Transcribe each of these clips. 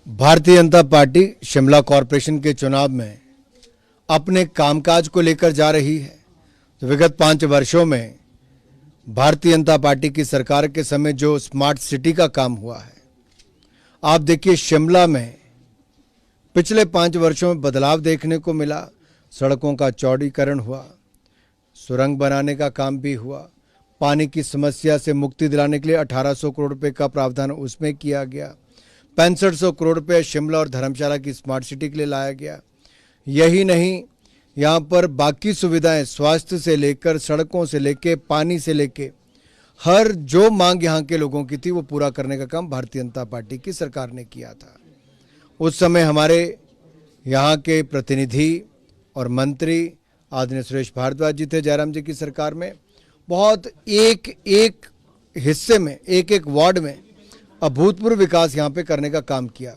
Bharatiya Janata party Shimla corporation के चुनाव में अपने कामकाज को लेकर जा रही है। तो विगत 5 वर्षों में भारतीय जनता पार्टी की सरकार के समय जो स्मार्ट सिटी का काम हुआ है, आप देखिए शिमला में पिछले 5 वर्षों में बदलाव देखने को मिला। सड़कों का चौड़ीकरण हुआ, सुरंग बनाने का काम भी हुआ, पानी की समस्या से मुक्ति दिलाने के लिए 1800 करोड़ रुपए का प्रावधान उसमें किया गया, 6500 करोड़ रुपए शिमला और धर्मशाला की स्मार्ट सिटी के लिए लाया गया। यही नहीं, यहाँ पर बाकी सुविधाएं स्वास्थ्य से लेकर सड़कों से लेकर पानी से लेकर हर जो मांग यहाँ के लोगों की थी वो पूरा करने का काम भारतीय जनता पार्टी की सरकार ने किया था। उस समय हमारे यहाँ के प्रतिनिधि और मंत्री आदरणीय सुरेश भारद्वाज जी थे जयराम जी की सरकार में। बहुत एक एक हिस्से में, एक एक वार्ड में अभूतपूर्व विकास यहाँ पे करने का काम किया।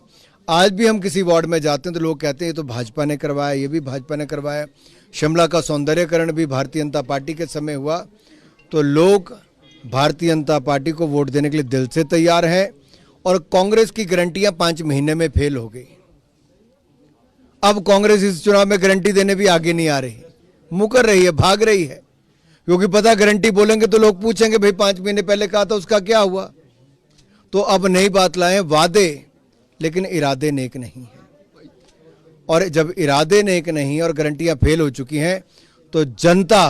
आज भी हम किसी वार्ड में जाते हैं तो लोग कहते हैं ये तो भाजपा ने करवाया, ये भी भाजपा ने करवाया। शिमला का सौंदर्यकरण भी भारतीय जनता पार्टी के समय हुआ। तो लोग भारतीय जनता पार्टी को वोट देने के लिए दिल से तैयार हैं। और कांग्रेस की गारंटियां 5 महीने में फेल हो गई। अब कांग्रेस इस चुनाव में गारंटी देने भी आगे नहीं आ रही, मुकर रही है, भाग रही है, क्योंकि पता गारंटी बोलेंगे तो लोग पूछेंगे भाई 5 महीने पहले कहा था उसका क्या हुआ। तो अब नई बात लाए, वादे लेकिन इरादे नेक नहीं है। और जब इरादे नेक नहीं और गारंटियां फेल हो चुकी हैं तो जनता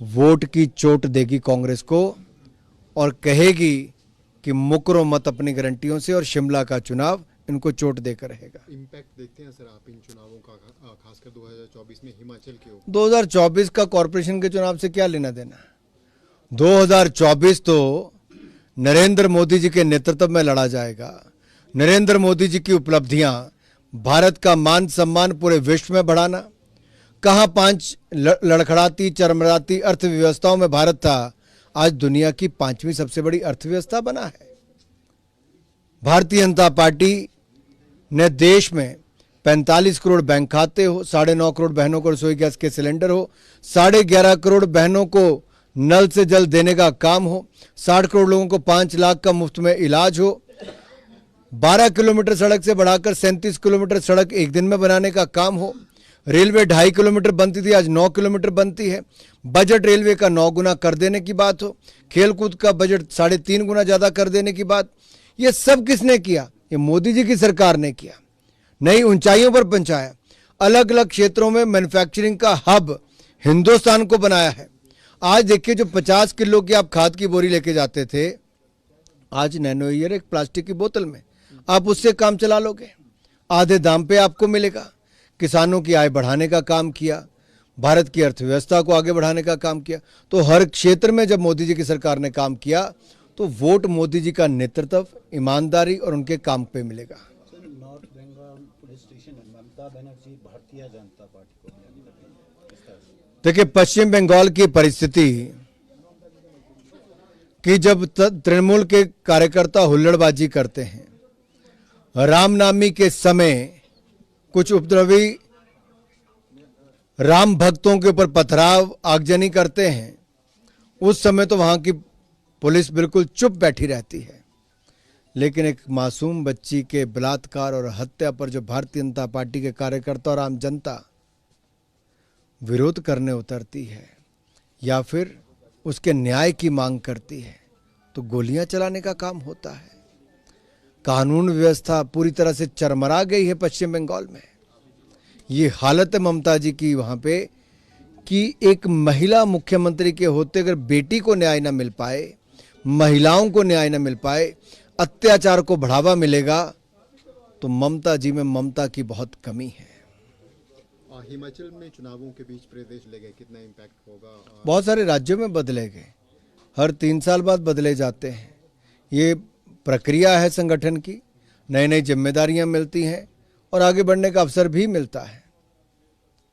वोट की चोट देगी कांग्रेस को और कहेगी कि मुकरो मत अपनी गारंटियों से, और शिमला का चुनाव इनको चोट देकर रहेगा। इम्पैक्ट देखते हैं सर आप इन चुनावों का, खासकर 2024 में हिमाचल के ऊपर। 2024 का कॉरपोरेशन के चुनाव से क्या लेना देना। 2024 तो नरेंद्र मोदी जी के नेतृत्व में लड़ा जाएगा। नरेंद्र मोदी जी की उपलब्धियां, भारत का मान सम्मान पूरे विश्व में बढ़ाना। कहां 5 लड़खड़ाती चरमराती अर्थव्यवस्थाओं में भारत था, आज दुनिया की 5वीं सबसे बड़ी अर्थव्यवस्था बना है। भारतीय जनता पार्टी ने देश में 45 करोड़ बैंक खाते हो, 9.5 करोड़ बहनों को रसोई गैस के सिलेंडर हो, 11.5 करोड़ बहनों को नल से जल देने का काम हो, 60 करोड़ लोगों को 5 लाख का मुफ्त में इलाज हो, 12 किलोमीटर सड़क से बढ़ाकर 37 किलोमीटर सड़क एक दिन में बनाने का काम हो, रेलवे 2.5 किलोमीटर बनती थी आज 9 किलोमीटर बनती है, बजट रेलवे का 9 गुना कर देने की बात हो, खेलकूद का बजट 3.5 गुना ज्यादा कर देने की बात। ये सब किसने किया? ये मोदी जी की सरकार ने किया। नई ऊंचाइयों पर पहुंचाया, अलग अलग क्षेत्रों में मैन्युफैक्चरिंग का हब हिंदुस्तान को बनाया है। आज देखिए, जो 50 किलो की आप खाद की बोरी लेके जाते थे, आज नैनो ईयर एक प्लास्टिक की बोतल में आप उससे काम चला लोगे, आधे दाम पे आपको मिलेगा। किसानों की आय बढ़ाने का काम किया, भारत की अर्थव्यवस्था को आगे बढ़ाने का काम किया। तो हर क्षेत्र में जब मोदी जी की सरकार ने काम किया तो वोट मोदी जी का नेतृत्व, ईमानदारी और उनके काम पे मिलेगा। नॉर्थ बंगाल पुलिस स्टेशन में ममता बनर्जी भारतीय जनता पार्टी को, देखिए पश्चिम बंगाल की परिस्थिति कि जब तृणमूल के कार्यकर्ता हुल्लड़बाजी करते हैं, रामनवमी के समय कुछ उपद्रवी राम भक्तों के ऊपर पथराव आगजनी करते हैं, उस समय तो वहां की पुलिस बिल्कुल चुप बैठी रहती है। लेकिन एक मासूम बच्ची के बलात्कार और हत्या पर जो भारतीय जनता पार्टी के कार्यकर्ता और आम जनता विरोध करने उतरती है या फिर उसके न्याय की मांग करती है, तो गोलियां चलाने का काम होता है। कानून व्यवस्था पूरी तरह से चरमरा गई है पश्चिम बंगाल में। ये हालत है ममता जी की वहाँ पे कि एक महिला मुख्यमंत्री के होते अगर बेटी को न्याय न मिल पाए, महिलाओं को न्याय न मिल पाए, अत्याचार को बढ़ावा मिलेगा, तो ममता जी में ममता की बहुत कमी है। हिमाचल में चुनावों के बीच प्रदेश ले गए, कितना इम्पैक्ट होगा? बहुत सारे राज्यों में बदले गए, हर 3 साल बाद बदले जाते हैं। ये प्रक्रिया है संगठन की, नई नई जिम्मेदारियां मिलती हैं और आगे बढ़ने का अवसर भी मिलता है।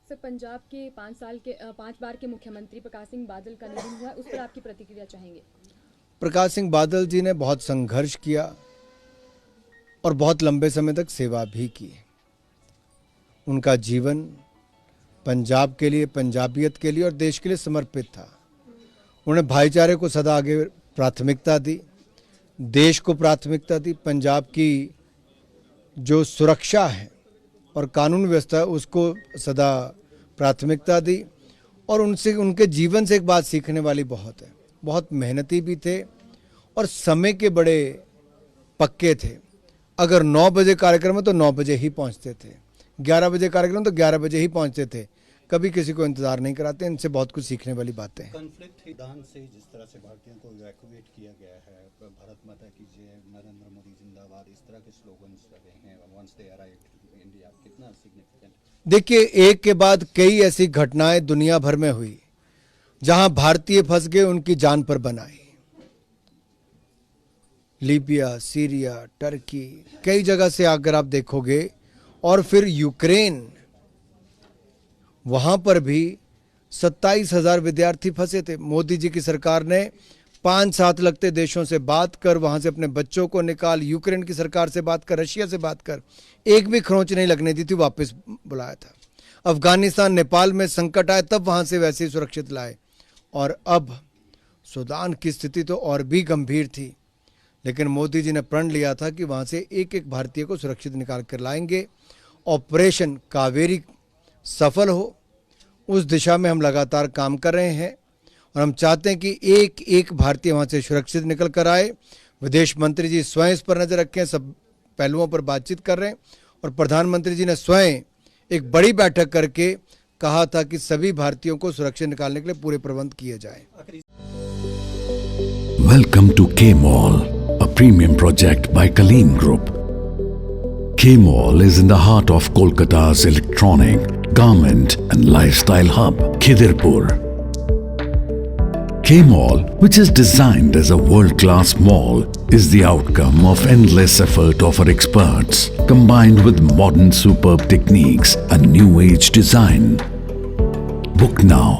सर, पंजाब के 5 बार के मुख्यमंत्री प्रकाश सिंह बादल का निधन हुआ, उस पर आपकी प्रतिक्रिया चाहेंगे? प्रकाश सिंह बादल जी ने बहुत संघर्ष किया और बहुत लंबे समय तक सेवा भी की। उनका जीवन पंजाब के लिए, पंजाबियत के लिए और देश के लिए समर्पित था। उन्होंने भाईचारे को सदा आगे प्राथमिकता दी, देश को प्राथमिकता दी, पंजाब की जो सुरक्षा है और कानून व्यवस्था है उसको सदा प्राथमिकता दी और उनसे उनके जीवन से एक बात सीखने वाली बहुत है। बहुत मेहनती भी थे और समय के बड़े पक्के थे। अगर 9 बजे कार्यक्रम है तो 9 बजे ही पहुंचते थे, 11 बजे कार्यक्रम तो 11 बजे ही पहुंचते थे, कभी किसी को इंतजार नहीं कराते। इनसे बहुत कुछ सीखने वाली बातें हैं। कॉन्फ्लिक्ट दान से जिस तरह से भारतीयों को इवैक्यूएट किया गया है, भारत माता की जय, नरेंद्र मोदी जिंदाबाद, इस तरह के स्लोगन्स लगे हैं once they arrived in India, कितना सिग्निफिकेंट? देखिए, एक के बाद कई ऐसी घटनाएं दुनिया भर में हुई जहां भारतीय फंस गए, उनकी जान पर बनाई। लीबिया, सीरिया, टर्की, कई जगह से अगर आप देखोगे, और फिर यूक्रेन, वहां पर भी 27,000 विद्यार्थी फंसे थे। मोदी जी की सरकार ने 5-7 लगते देशों से बात कर वहां से अपने बच्चों को निकाल, यूक्रेन की सरकार से बात कर, रशिया से बात कर, एक भी खरोंच नहीं लगने दी थी, वापस बुलाया था। अफगानिस्तान, नेपाल में संकट आए तब वहां से वैसे ही सुरक्षित लाए। और अब सूडान की स्थिति तो और भी गंभीर थी, लेकिन मोदी जी ने प्रण लिया था कि वहां से एक एक भारतीय को सुरक्षित निकाल कर लाएंगे। ऑपरेशन कावेरी सफल हो, उस दिशा में हम लगातार काम कर रहे हैं और हम चाहते हैं कि एक एक भारतीय वहां से सुरक्षित निकल कर आए। विदेश मंत्री जी स्वयं इस पर नजर रखें, सब पहलुओं पर बातचीत कर रहे हैं और प्रधानमंत्री जी ने स्वयं एक बड़ी बैठक करके कहा था कि सभी भारतीयों को सुरक्षित निकालने के लिए पूरे प्रबंध किए जाएं। Welcome to K-Mall, a premium project by Kaleen Group. K-Mall is in the heart of Kolkata's electronic, garment and lifestyle hub, Khidirpur. K-Mall, which is designed as a world-class mall, is the outcome of endless effort of our experts, combined with modern superb techniques and new age design. Book now